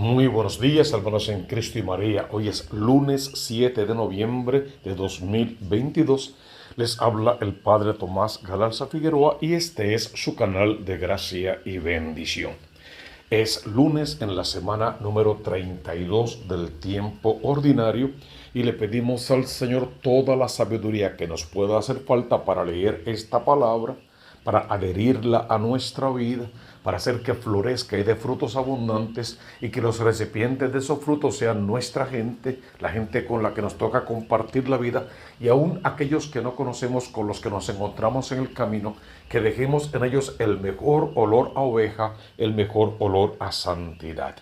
Muy buenos días, hermanos en Cristo y María. Hoy es lunes 7 de noviembre de 2022. Les habla el Padre Tomás Galarza Figueroa y este es su canal de gracia y bendición. Es lunes en la semana número 32 del tiempo ordinario y le pedimos al Señor toda la sabiduría que nos pueda hacer falta para leer esta palabra, para adherirla a nuestra vida, para hacer que florezca y dé frutos abundantes y que los recipientes de esos frutos sean nuestra gente, la gente con la que nos toca compartir la vida y aún aquellos que no conocemos, con los que nos encontramos en el camino, que dejemos en ellos el mejor olor a oveja, el mejor olor a santidad.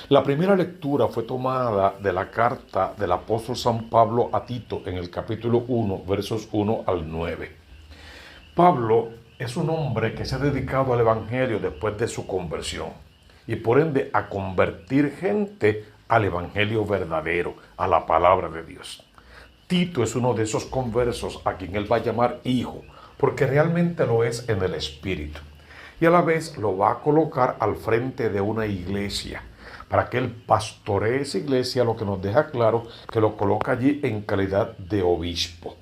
La primera lectura fue tomada de la carta del apóstol San Pablo a Tito en el capítulo 1, versos 1 al 9. Pablo es un hombre que se ha dedicado al Evangelio después de su conversión y por ende a convertir gente al Evangelio verdadero, a la palabra de Dios. Tito es uno de esos conversos a quien él va a llamar hijo, porque realmente lo es en el Espíritu. Y a la vez lo va a colocar al frente de una iglesia, para que él pastoree esa iglesia, lo que nos deja claro que lo coloca allí en calidad de obispo.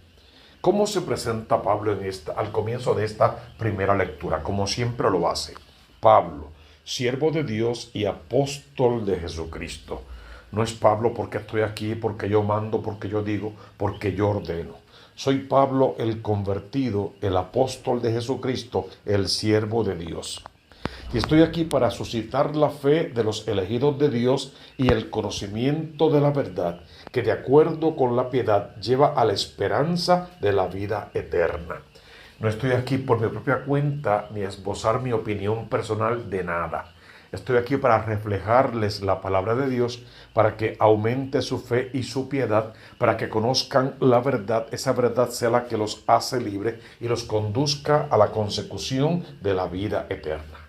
¿Cómo se presenta Pablo al comienzo de esta primera lectura? Como siempre lo hace. Pablo, siervo de Dios y apóstol de Jesucristo. No es Pablo porque estoy aquí, porque yo mando, porque yo digo, porque yo ordeno. Soy Pablo el convertido, el apóstol de Jesucristo, el siervo de Dios. Y estoy aquí para suscitar la fe de los elegidos de Dios y el conocimiento de la verdad, que de acuerdo con la piedad lleva a la esperanza de la vida eterna. No estoy aquí por mi propia cuenta ni esbozar mi opinión personal de nada. Estoy aquí para reflejarles la palabra de Dios, para que aumente su fe y su piedad, para que conozcan la verdad, esa verdad sea la que los hace libres y los conduzca a la consecución de la vida eterna.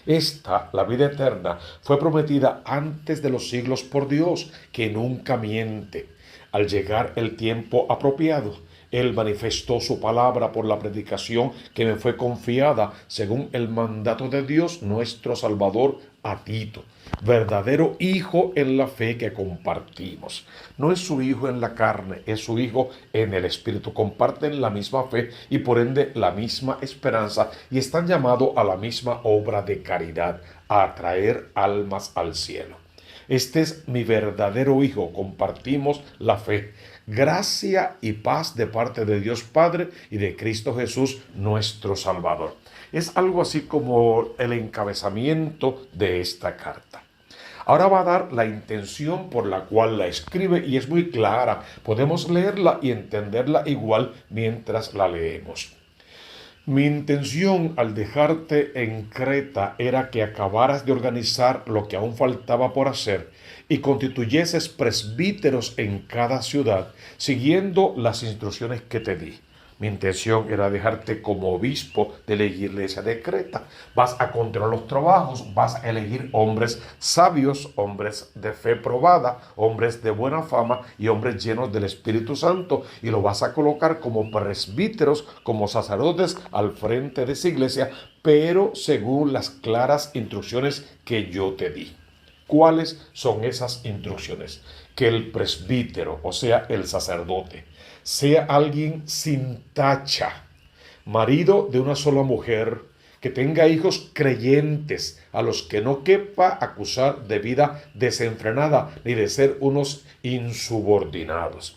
Esta, la vida eterna, fue prometida antes de los siglos por Dios, que nunca miente. Al llegar el tiempo apropiado, Él manifestó su palabra por la predicación que me fue confiada, según el mandato de Dios, nuestro Salvador, a Tito, verdadero hijo en la fe que compartimos. No es su hijo en la carne, es su hijo en el Espíritu. Comparten la misma fe y por ende la misma esperanza y están llamados a la misma obra de caridad, a atraer almas al cielo. Este es mi verdadero hijo, compartimos la fe. Gracia y paz de parte de Dios Padre y de Cristo Jesús, nuestro Salvador. Es algo así como el encabezamiento de esta carta. Ahora va a dar la intención por la cual la escribe y es muy clara. Podemos leerla y entenderla igual mientras la leemos. Mi intención al dejarte en Creta era que acabaras de organizar lo que aún faltaba por hacer y constituyeses presbíteros en cada ciudad, siguiendo las instrucciones que te di. Mi intención era dejarte como obispo de la iglesia de Creta. Vas a continuar los trabajos, vas a elegir hombres sabios, hombres de fe probada, hombres de buena fama y hombres llenos del Espíritu Santo, y lo vas a colocar como presbíteros, como sacerdotes al frente de esa iglesia, pero según las claras instrucciones que yo te di. ¿Cuáles son esas instrucciones? Que el presbítero, o sea, el sacerdote, sea alguien sin tacha, marido de una sola mujer, que tenga hijos creyentes, a los que no quepa acusar de vida desenfrenada ni de ser unos insubordinados.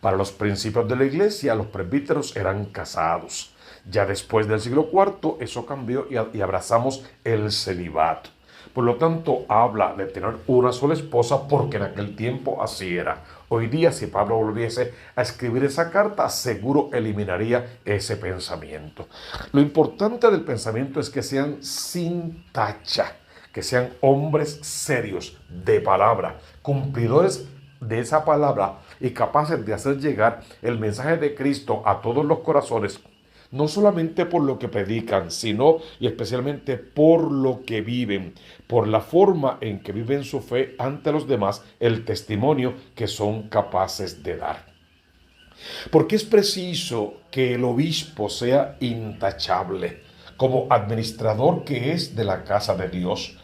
Para los principios de la iglesia, los presbíteros eran casados. Ya después del siglo IV, eso cambió y abrazamos el celibato. Por lo tanto, habla de tener una sola esposa porque en aquel tiempo así era. Hoy día, si Pablo volviese a escribir esa carta, seguro eliminaría ese pensamiento. Lo importante del pensamiento es que sean sin tacha, que sean hombres serios, de palabra, cumplidores de esa palabra y capaces de hacer llegar el mensaje de Cristo a todos los corazones, no solamente por lo que predican, sino y especialmente por lo que viven, por la forma en que viven su fe ante los demás, el testimonio que son capaces de dar. Porque es preciso que el obispo sea intachable, como administrador que es de la casa de Dios,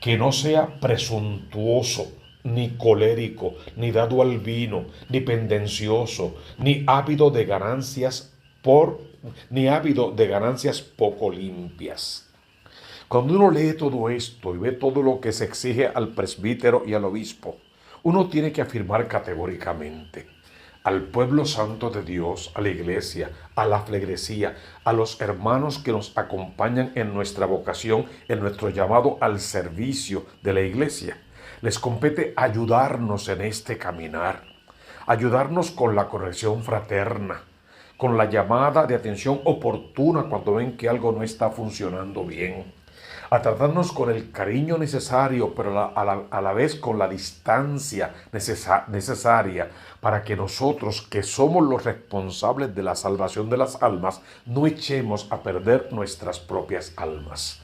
que no sea presuntuoso, ni colérico, ni dado al vino, ni pendencioso, ni ávido de ganancias poco limpias. Cuando uno lee todo esto y ve todo lo que se exige al presbítero y al obispo, uno tiene que afirmar categóricamente al pueblo santo de Dios, a la iglesia, a la feligresía, a los hermanos que nos acompañan en nuestra vocación, en nuestro llamado al servicio de la iglesia. Les compete ayudarnos en este caminar, ayudarnos con la corrección fraterna, con la llamada de atención oportuna cuando ven que algo no está funcionando bien, a tratarnos con el cariño necesario, pero a la vez con la distancia necesaria para que nosotros, que somos los responsables de la salvación de las almas, no echemos a perder nuestras propias almas.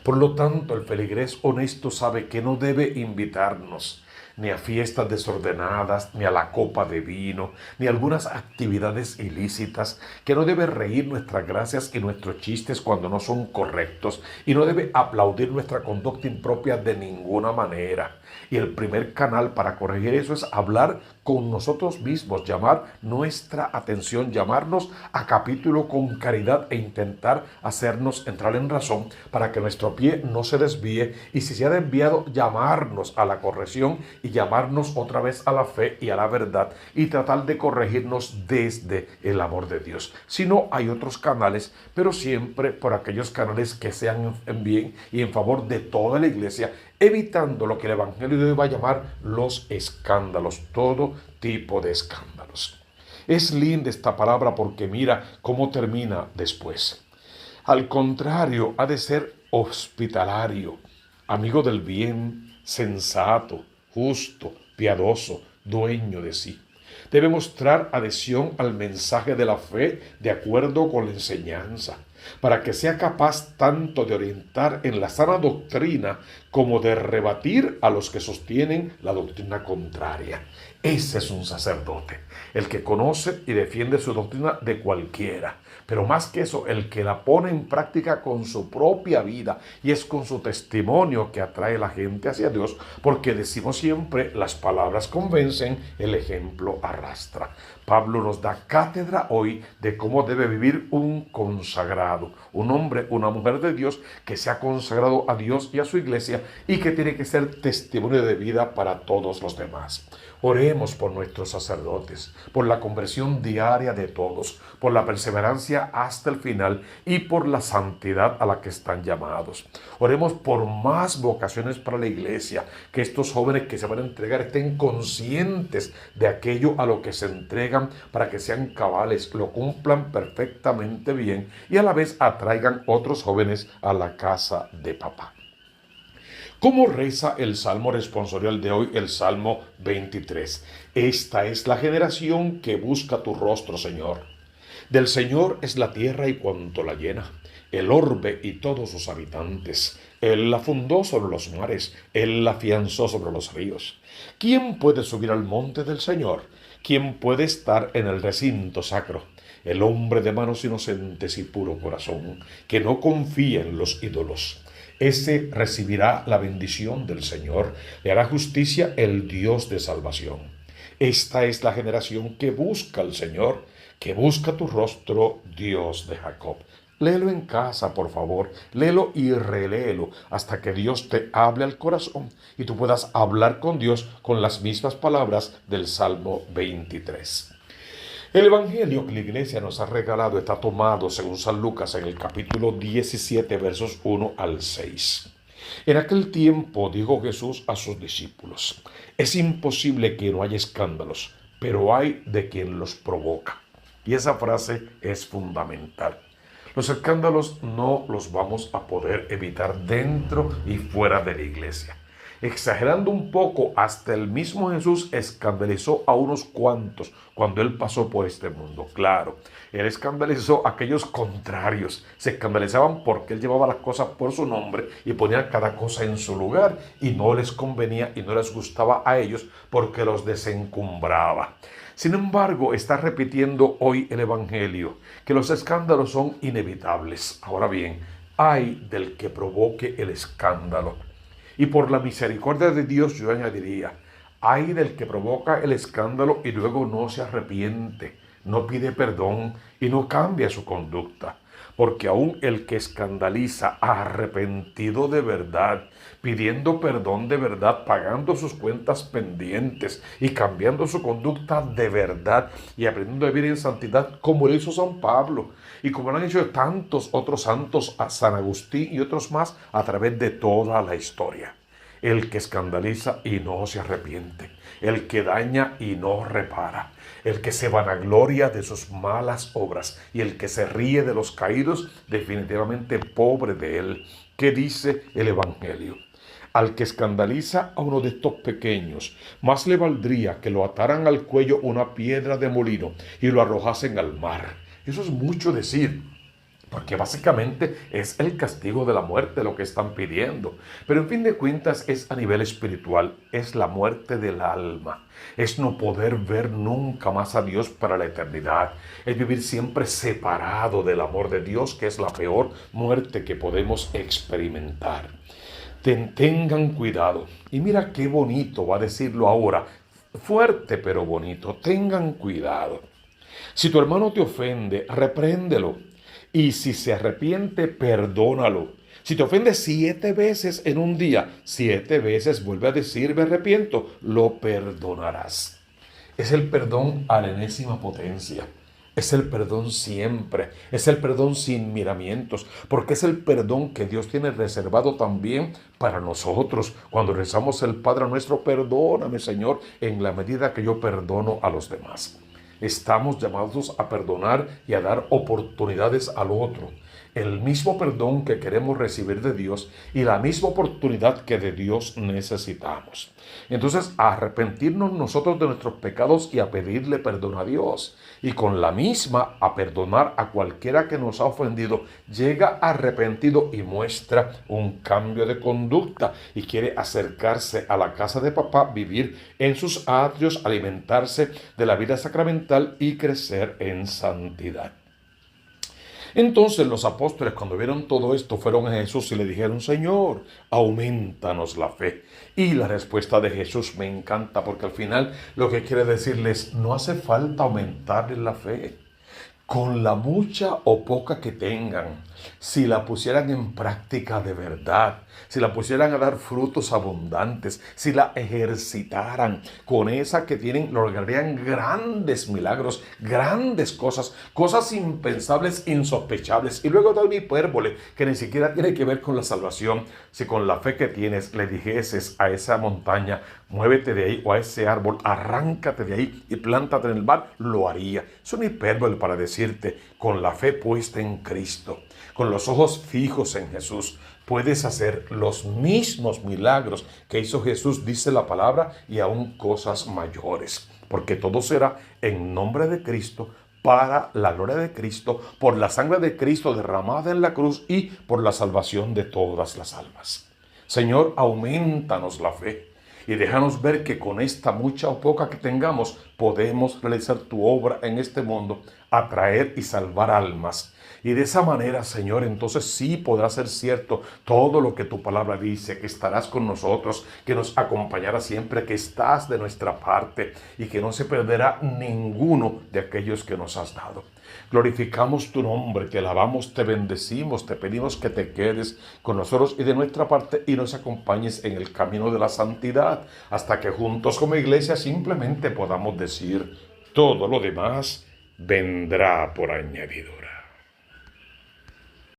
Por lo tanto, el feligrés honesto sabe que no debe invitarnos ni a fiestas desordenadas, ni a la copa de vino, ni a algunas actividades ilícitas, que no debe reír nuestras gracias y nuestros chistes cuando no son correctos, y no debe aplaudir nuestra conducta impropia de ninguna manera. Y el primer canal para corregir eso es hablar con nosotros mismos, llamar nuestra atención, llamarnos a capítulo con caridad e intentar hacernos entrar en razón para que nuestro pie no se desvíe, y si se ha desviado, llamarnos a la corrección y llamarnos otra vez a la fe y a la verdad y tratar de corregirnos desde el amor de Dios. Si no, hay otros canales, pero siempre por aquellos canales que sean en bien y en favor de toda la iglesia, evitando lo que el Evangelio de hoy va a llamar los escándalos, todo tipo de escándalos. Es linda esta palabra porque mira cómo termina después. Al contrario, ha de ser hospitalario, amigo del bien, sensato, justo, piadoso, dueño de sí. Debe mostrar adhesión al mensaje de la fe de acuerdo con la enseñanza, para que sea capaz tanto de orientar en la sana doctrina como de rebatir a los que sostienen la doctrina contraria. Ese es un sacerdote, el que conoce y defiende su doctrina de cualquiera, pero más que eso, el que la pone en práctica con su propia vida, y es con su testimonio que atrae a la gente hacia Dios, porque decimos siempre, las palabras convencen, el ejemplo arrastra. Pablo nos da cátedra hoy de cómo debe vivir un consagrado, un hombre, una mujer de Dios que se ha consagrado a Dios y a su iglesia y que tiene que ser testimonio de vida para todos los demás. Oremos por nuestros sacerdotes, por la conversión diaria de todos, por la perseverancia hasta el final y por la santidad a la que están llamados. Oremos por más vocaciones para la iglesia, que estos jóvenes que se van a entregar estén conscientes de aquello a lo que se entregan para que sean cabales, lo cumplan perfectamente bien y a la vez atraigan otros jóvenes a la casa de papá. ¿Cómo reza el Salmo responsorial de hoy, el Salmo 23? Esta es la generación que busca tu rostro, Señor. Del Señor es la tierra y cuanto la llena, el orbe y todos sus habitantes. Él la fundó sobre los mares, Él la afianzó sobre los ríos. ¿Quién puede subir al monte del Señor? ¿Quién puede estar en el recinto sacro? El hombre de manos inocentes y puro corazón, que no confía en los ídolos. Ese recibirá la bendición del Señor, le hará justicia el Dios de salvación. Esta es la generación que busca al Señor, que busca tu rostro, Dios de Jacob. Léelo en casa, por favor, léelo y reléelo hasta que Dios te hable al corazón y tú puedas hablar con Dios con las mismas palabras del Salmo 23. El evangelio que la iglesia nos ha regalado está tomado según San Lucas en el capítulo 17, versos 1 al 6. En aquel tiempo dijo Jesús a sus discípulos: es imposible que no haya escándalos, pero hay de quien los provoca. Y esa frase es fundamental. Los escándalos no los vamos a poder evitar dentro y fuera de la iglesia. Exagerando un poco, hasta el mismo Jesús escandalizó a unos cuantos cuando él pasó por este mundo. Claro, él escandalizó a aquellos contrarios. Se escandalizaban porque él llevaba las cosas por su nombre y ponía cada cosa en su lugar, y no les convenía y no les gustaba a ellos porque los desencumbraba. Sin embargo, está repitiendo hoy el evangelio que los escándalos son inevitables. Ahora bien, ay del que provoque el escándalo. Y por la misericordia de Dios yo añadiría, ay del que provoca el escándalo y luego no se arrepiente, no pide perdón y no cambia su conducta. Porque aún el que escandaliza, arrepentido de verdad, pidiendo perdón de verdad, pagando sus cuentas pendientes y cambiando su conducta de verdad y aprendiendo a vivir en santidad, como lo hizo San Pablo y como lo han hecho tantos otros santos, a San Agustín y otros más a través de toda la historia. El que escandaliza y no se arrepiente, el que daña y no repara, el que se vanagloria de sus malas obras y el que se ríe de los caídos, definitivamente pobre de él. ¿Qué dice el Evangelio? Al que escandaliza a uno de estos pequeños, más le valdría que lo ataran al cuello una piedra de molino y lo arrojasen al mar. Eso es mucho decir, porque básicamente es el castigo de la muerte lo que están pidiendo. Pero en fin de cuentas es a nivel espiritual, es la muerte del alma. Es no poder ver nunca más a Dios para la eternidad. Es vivir siempre separado del amor de Dios, que es la peor muerte que podemos experimentar. Tengan cuidado. Y mira qué bonito va a decirlo ahora. Fuerte pero bonito. Tengan cuidado. Si tu hermano te ofende, repréndelo. Y si se arrepiente, perdónalo. Si te ofende 7 veces en un día, 7 veces vuelve a decir me arrepiento, lo perdonarás. Es el perdón a la enésima potencia. Es el perdón siempre, es el perdón sin miramientos, porque es el perdón que Dios tiene reservado también para nosotros. Cuando rezamos el Padre nuestro, perdóname Señor, en la medida que yo perdono a los demás. Estamos llamados a perdonar y a dar oportunidades al otro. El mismo perdón que queremos recibir de Dios y la misma oportunidad que de Dios necesitamos. Entonces, a arrepentirnos nosotros de nuestros pecados y a pedirle perdón a Dios. Y con la misma a perdonar a cualquiera que nos ha ofendido, llega arrepentido y muestra un cambio de conducta y quiere acercarse a la casa de papá, vivir en sus atrios, alimentarse de la vida sacramental y crecer en santidad. Entonces los apóstoles, cuando vieron todo esto, fueron a Jesús y le dijeron, Señor, aumentanos la fe. Y la respuesta de Jesús me encanta, porque al final lo que quiere decirles, no hace falta aumentarles la fe. Con la mucha o poca que tengan, si la pusieran en práctica de verdad, si la pusieran a dar frutos abundantes, si la ejercitaran, con esa que tienen, lograrían grandes milagros, grandes cosas, cosas impensables, insospechables. Y luego da una hipérbole que ni siquiera tiene que ver con la salvación. Si con la fe que tienes le dijeses a esa montaña, muévete de ahí, o a ese árbol, arráncate de ahí y plántate en el mar, lo haría. Es una hipérbole para decirte, con la fe puesta en Cristo, con los ojos fijos en Jesús, puedes hacer los mismos milagros que hizo Jesús, dice la palabra, y aún cosas mayores. Porque todo será en nombre de Cristo, para la gloria de Cristo, por la sangre de Cristo derramada en la cruz y por la salvación de todas las almas. Señor, aumentanos la fe. Y déjanos ver que con esta mucha o poca que tengamos, podemos realizar tu obra en este mundo, atraer y salvar almas. Y de esa manera, Señor, entonces sí podrá ser cierto todo lo que tu palabra dice, que estarás con nosotros, que nos acompañarás siempre, que estás de nuestra parte y que no se perderá ninguno de aquellos que nos has dado. Glorificamos tu nombre, te alabamos, te bendecimos, te pedimos que te quedes con nosotros y de nuestra parte y nos acompañes en el camino de la santidad, hasta que juntos como iglesia simplemente podamos decir, todo lo demás vendrá por añadidura.